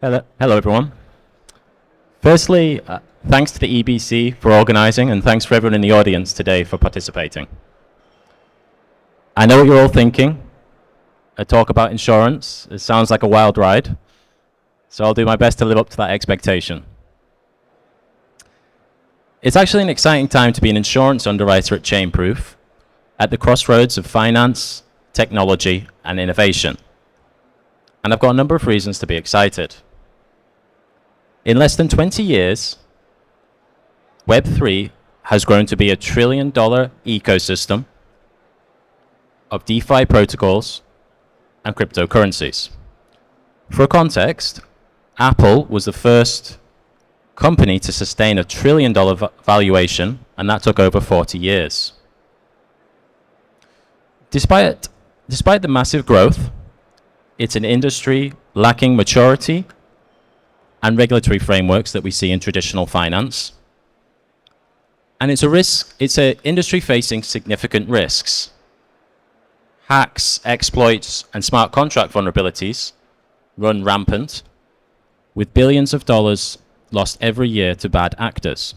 Hello everyone. Firstly, thanks to the EBC for organizing, and thanks for everyone in the audience today for participating. I know what you're all thinking. A talk about insurance, it sounds like a wild ride, so I'll do my best to live up to that expectation. It's actually an exciting time to be an insurance underwriter at Chainproof, at the crossroads of finance, technology, and innovation. And I've got a number of reasons to be excited. In less than 20 years, Web3 has grown to be a $1 trillion ecosystem of DeFi protocols and cryptocurrencies. For context, Apple was the first company to sustain a $1 trillion valuation, and that took over 40 years. Despite the massive growth, it's an industry lacking maturity and regulatory frameworks that we see in traditional finance. And it's an industry facing significant risks. Hacks, exploits, and smart contract vulnerabilities run rampant, with billions of dollars lost every year to bad actors.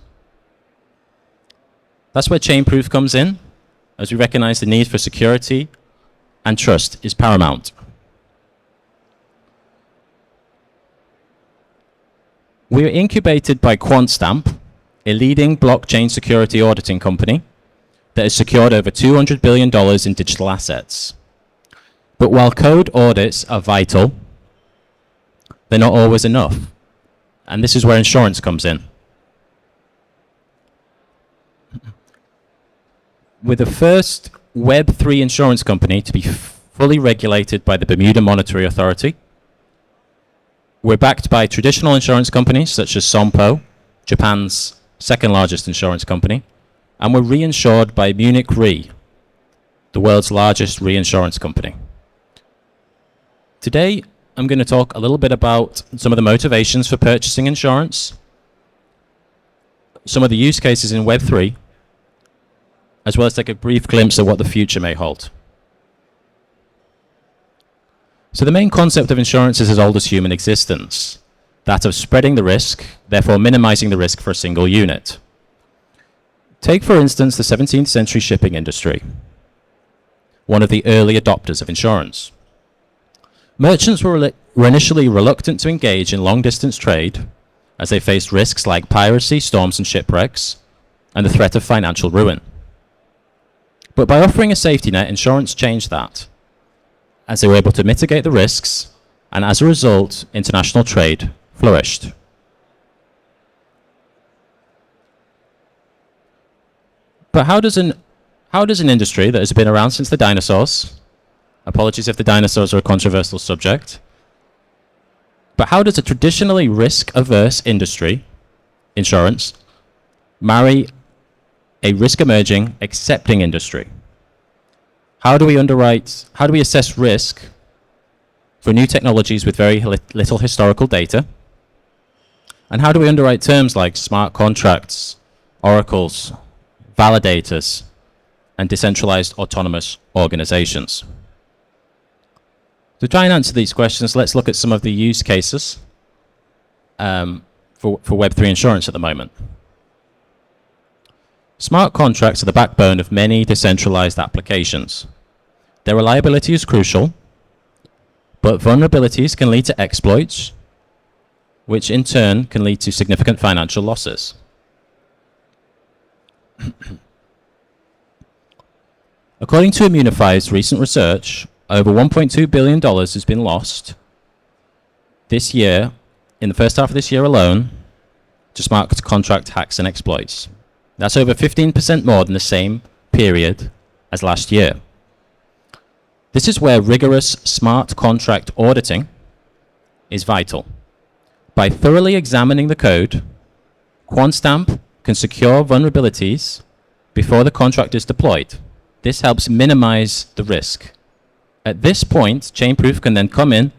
That's where Chainproof comes in, as we recognize the need for security and trust is paramount. We are incubated by QuantStamp, a leading blockchain security auditing company that has secured over $200 billion in digital assets. But while code audits are vital, they're not always enough. And this is where insurance comes in. We're the first Web3 insurance company to be fully regulated by the Bermuda Monetary Authority. We're backed by traditional insurance companies such as Sompo, Japan's second largest insurance company, and we're reinsured by Munich Re, the world's largest reinsurance company. Today, I'm going to talk a little bit about some of the motivations for purchasing insurance, some of the use cases in Web3, as well as take a brief glimpse at what the future may hold. So the main concept of insurance is as old as human existence, that of spreading the risk, therefore minimizing the risk for a single unit. Take, for instance, the 17th century shipping industry, one of the early adopters of insurance. Merchants were initially reluctant to engage in long-distance trade as they faced risks like piracy, storms and shipwrecks, and the threat of financial ruin. But by offering a safety net, insurance changed that, as they were able to mitigate the risks, and as a result, international trade flourished. But how does an industry that has been around since the dinosaurs, apologies if the dinosaurs are a controversial subject, but how does a traditionally risk-averse industry, insurance, marry a risk-emerging, accepting industry? How do we assess risk for new technologies with very little historical data? And how do we underwrite terms like smart contracts, oracles, validators, and decentralized autonomous organizations? To try and answer these questions, let's look at some of the use cases for Web3 insurance at the moment. Smart contracts are the backbone of many decentralized applications. Their reliability is crucial, but vulnerabilities can lead to exploits, which in turn can lead to significant financial losses. According to Immunify's recent research, over $1.2 billion has been lost this year, in the first half of this year alone, to smart contract hacks and exploits. That's over 15% more than the same period as last year. This is where rigorous smart contract auditing is vital. By thoroughly examining the code, QuantStamp can secure vulnerabilities before the contract is deployed. This helps minimize the risk. At this point, Chainproof can then come in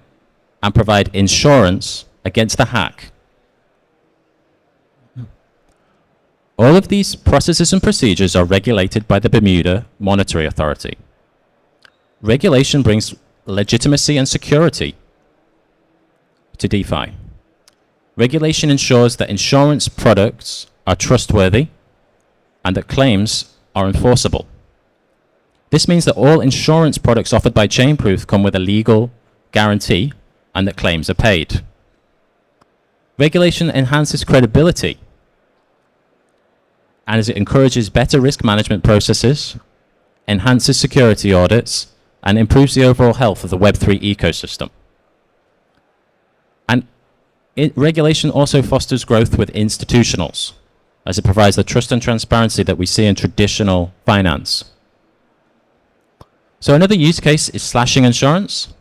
and provide insurance against the hack. All of these processes and procedures are regulated by the Bermuda Monetary Authority. Regulation brings legitimacy and security to DeFi. Regulation ensures that insurance products are trustworthy and that claims are enforceable. This means that all insurance products offered by Chainproof come with a legal guarantee and that claims are paid. Regulation enhances credibility and as it encourages better risk management processes, enhances security audits, and improves the overall health of the Web3 ecosystem. And regulation also fosters growth with institutionals, as it provides the trust and transparency that we see in traditional finance. So another use case is slashing insurance.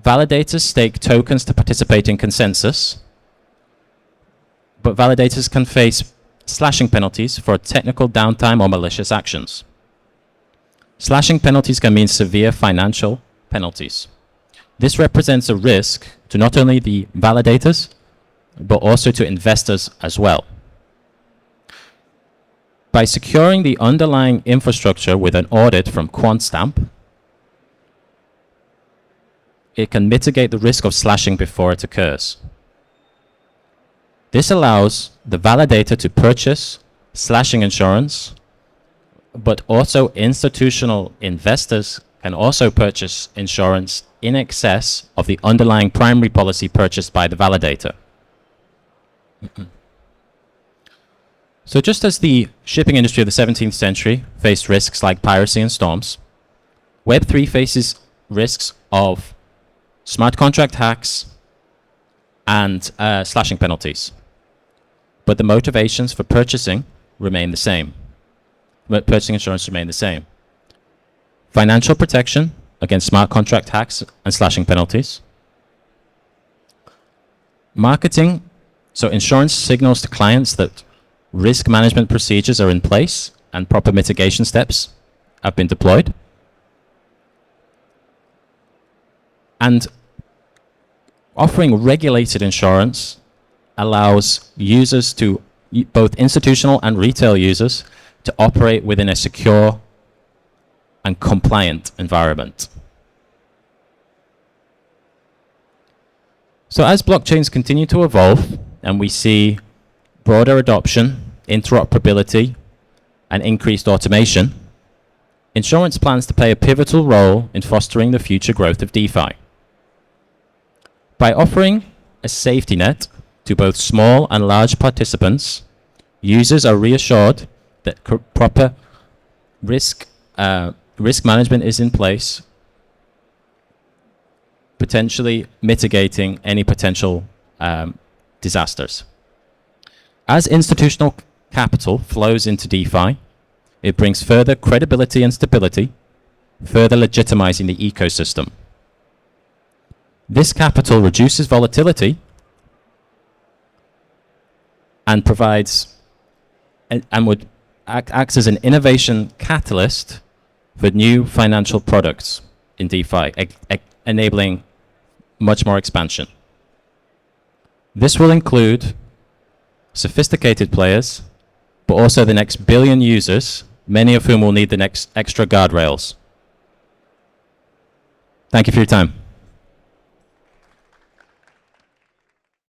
Validators stake tokens to participate in consensus, but validators can face slashing penalties for technical downtime or malicious actions. Slashing penalties can mean severe financial penalties. This represents a risk to not only the validators, but also to investors as well. By securing the underlying infrastructure with an audit from QuantStamp, it can mitigate the risk of slashing before it occurs. This allows the validator to purchase slashing insurance, but also institutional investors can also purchase insurance in excess of the underlying primary policy purchased by the validator. So just as the shipping industry of the 17th century faced risks like piracy and storms, Web3 faces risks of smart contract hacks and slashing penalties. But the motivations for purchasing remain the same. Purchasing insurance remain the same. Financial protection against smart contract hacks and slashing penalties. Marketing, so insurance signals to clients that risk management procedures are in place and proper mitigation steps have been deployed. And offering regulated insurance allows users to, both institutional and retail users, to operate within a secure and compliant environment. So as blockchains continue to evolve and we see broader adoption, interoperability, and increased automation, insurance plans to play a pivotal role in fostering the future growth of DeFi. By offering a safety net to both small and large participants, users are reassured that proper risk management is in place, potentially mitigating any potential disasters. As institutional capital flows into DeFi, it brings further credibility and stability, further legitimizing the ecosystem. This capital reduces volatility and provides and would acts as an innovation catalyst for new financial products in DeFi, enabling much more expansion. This will include sophisticated players, but also the next billion users, many of whom will need the next extra guardrails. Thank you for your time.